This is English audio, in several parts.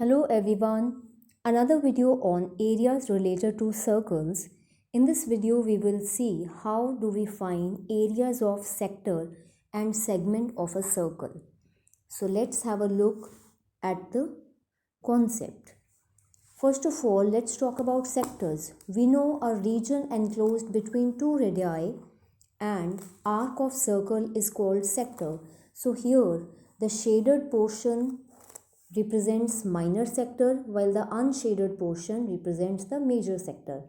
Hello everyone, another video on areas related to circles. In this video we will see how do we find areas of sector and segment of a circle. So let's have a look at the concept. First of all, let's talk about sectors. We know a region enclosed between two radii and arc of circle is called sector. So here the shaded portion represents minor sector while the unshaded portion represents the major sector.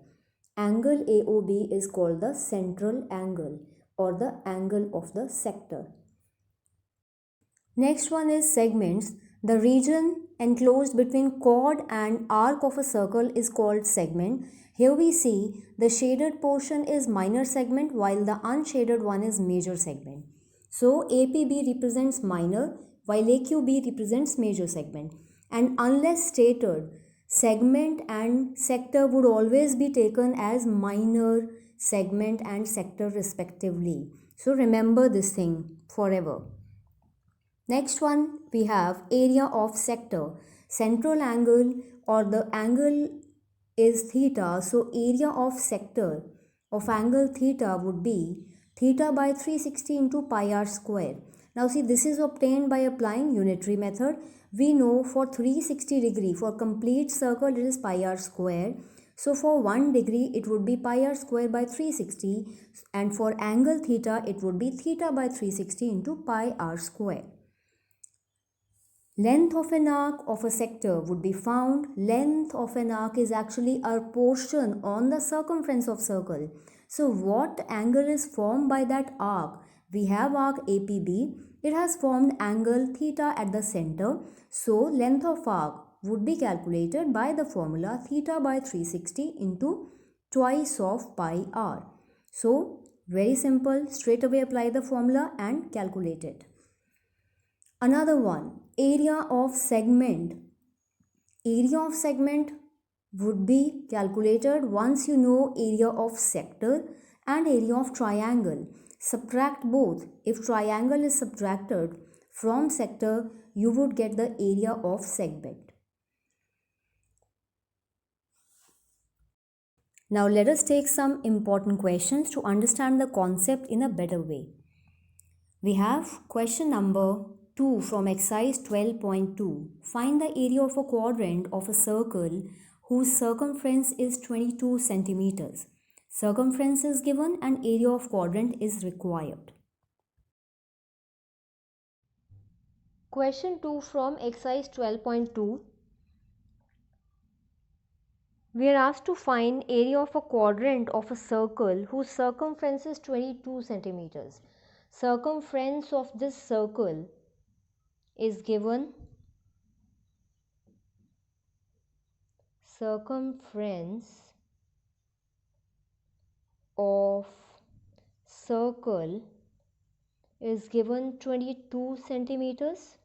Angle AOB is called the central angle or the angle of the sector. Next one is segments. The region enclosed between chord and arc of a circle is called segment. Here we see the shaded portion is minor segment while the unshaded one is major segment. So APB represents minor while AQB represents major segment. And unless stated, segment and sector would always be taken as minor segment and sector respectively. So remember this thing forever. Next one we have area of sector. Central angle or the angle is theta. So area of sector of angle theta would be theta by 360 into pi r square. Now see, this is obtained by applying unitary method. We know for 360 degree for complete circle it is pi r square. So for 1 degree it would be pi r square by 360 and for angle theta it would be theta by 360 into pi r square. Length of an arc of a sector would be found. Length of an arc is actually a portion on the circumference of circle. So what angle is formed by that arc? We have arc APB. It has formed angle theta at the center. So length of arc would be calculated by the formula theta by 360 into twice of pi r. So very simple, straight away apply the formula and calculate it. Another one, area of segment. Area of segment would be calculated once you know area of sector and area of triangle. Subtract both. If triangle is subtracted from sector, you would get the area of segment. Now let us take some important questions to understand the concept in a better way. We have question number 2 from exercise 12.2. Find the area of a quadrant of a circle whose circumference is 22 centimeters. Circumference is given and area of quadrant is required. Question 2 from exercise 12.2. We are asked to find area of a quadrant of a circle whose circumference is 22 centimeters. Circumference of this circle is given. Circumference of circle is given 22 centimeters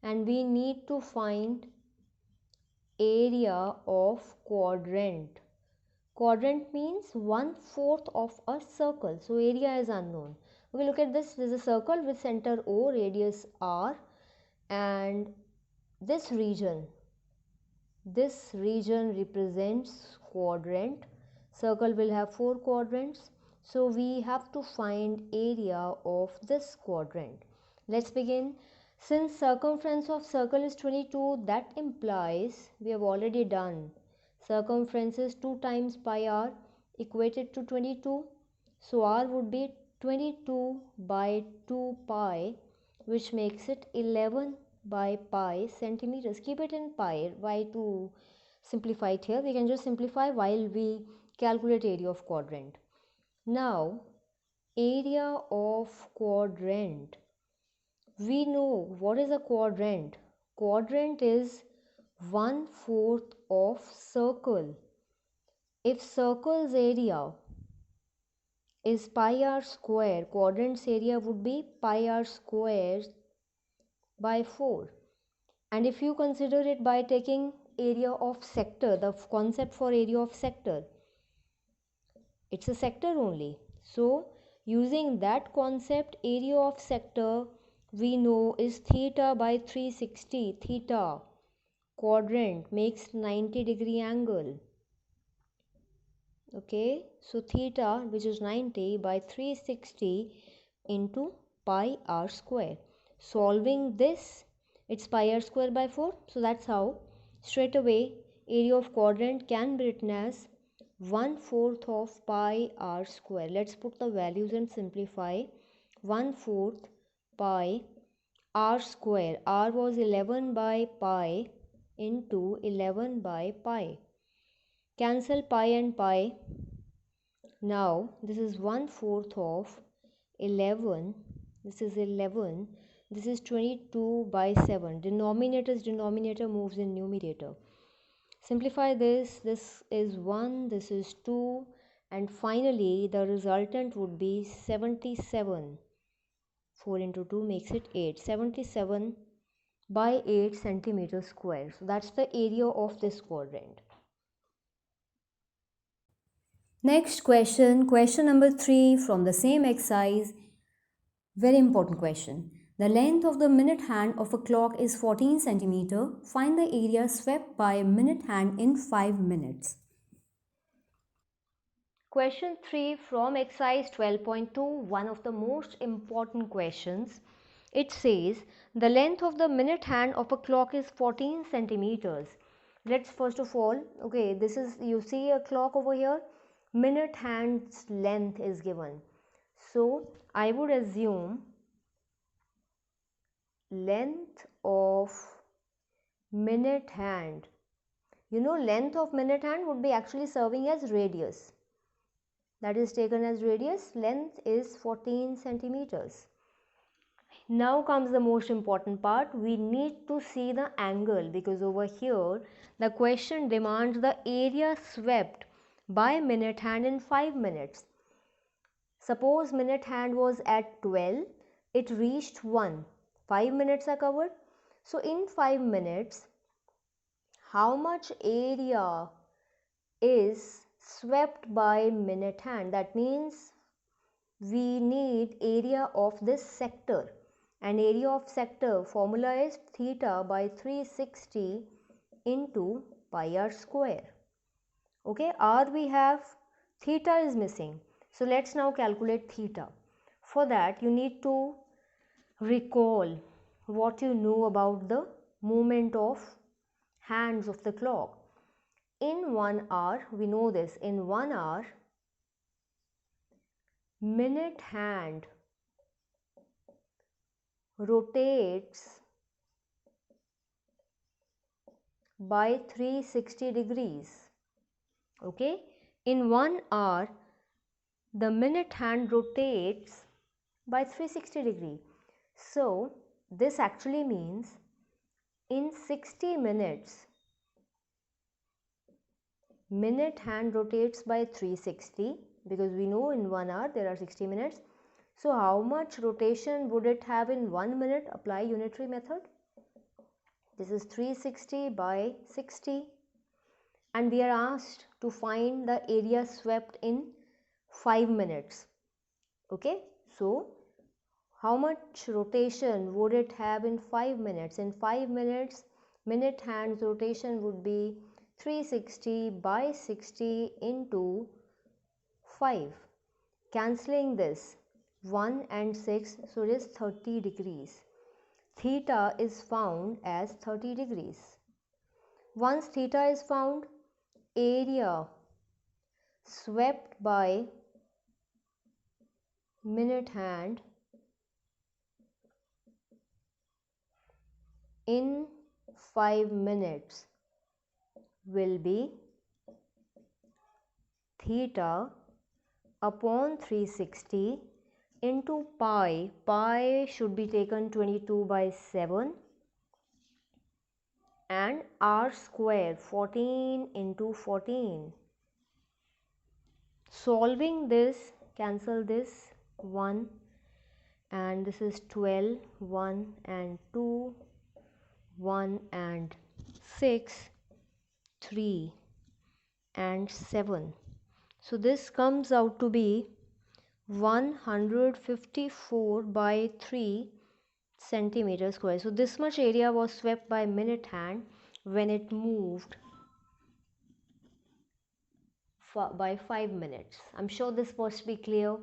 and we need to find area of quadrant. Quadrant means 1/4 of a circle, so area is unknown. Okay, look at this. This is a circle with center O, radius R, and this region represents quadrant. Circle will have 4 quadrants, so we have to find area of this quadrant. Let's begin. Since circumference of circle is 22, that implies we have already done circumference is 2 times pi r equated to 22. So r would be 22 by 2 pi, which makes it 11 by pi centimeters. Keep it in pi. Why to simplify it here? We can just simplify while we calculate area of quadrant. Now, area of quadrant. We know what is a quadrant. Quadrant is 1/4 of circle. If circle's area is pi r square, quadrant's area would be pi r square by 4. And if you consider it by taking area of sector, the concept for area of sector, it's a sector only. So using that concept, area of sector we know is theta by 360. Theta quadrant makes 90-degree angle. Okay, so theta, which is 90 by 360 into pi r square. Solving this, it's pi r square by 4. So that's how straight away area of quadrant can be written as 1/4 of pi r square. Let's put the values and simplify. 1/4 pi r square. R was 11 by pi into 11 by pi. Cancel pi and pi. Now this is 1/4 of 11. This is 11. This is 22 by 7. Denominator moves in numerator. Simplify this. This is 1. This is 2. And finally the resultant would be 77. 4 into 2 makes it 8. 77 by 8 centimeters square. So that's the area of this quadrant. Next question, question number 3 from the same exercise. Very important question. The length of the minute hand of a clock is 14 centimeter. Find the area swept by a minute hand in 5 minutes. Question 3 from exercise 12.2, one of the most important questions. It says the length of the minute hand of a clock is 14 centimeters. Let's first of all, okay, this is, you see a clock over here, minute hand's length is given. So I would assume length of minute hand. You know, length of minute hand would be actually serving as radius. That is taken as radius. Length is 14 centimeters. Now comes the most important part. We need to see the angle, because over here the question demands the area swept by minute hand in 5 minutes. Suppose minute hand was at 12, it reached 1. 5 minutes are covered. So in 5 minutes, how much area is swept by minute hand? That means we need area of this sector, and area of sector formula is theta by 360 into pi r square. Okay, r we have, theta is missing. So let's now calculate theta. For that you need to recall what you know about the movement of hands of the clock. In 1 hour, we know this, in 1 hour minute hand rotates by 360 degrees. Okay, in 1 hour the minute hand rotates by 360 degree. So this actually means in 60 minutes minute hand rotates by 360, because we know in 1 hour there are 60 minutes. So how much rotation would it have in 1 minute? Apply unitary method. This is 360 by 60, and we are asked to find the area swept in 5 minutes. Okay, so how much rotation would it have in 5 minutes? In 5 minutes, minute hand's rotation would be 360 by 60 into 5. Cancelling this, 1 and 6, so it is 30 degrees. Theta is found as 30 degrees. Once theta is found, area swept by minute hand in 5 minutes will be theta upon 360 into pi. Pi should be taken 22 by 7 and r square 14 into 14. Solving this, cancel this 1, and this is 12, 1 and 2, 1 and 6, 3 and 7. So this comes out to be 154 by 3 centimeter square. So this much area was swept by minute hand, when it moved by 5 minutes. I'm sure this must be clear.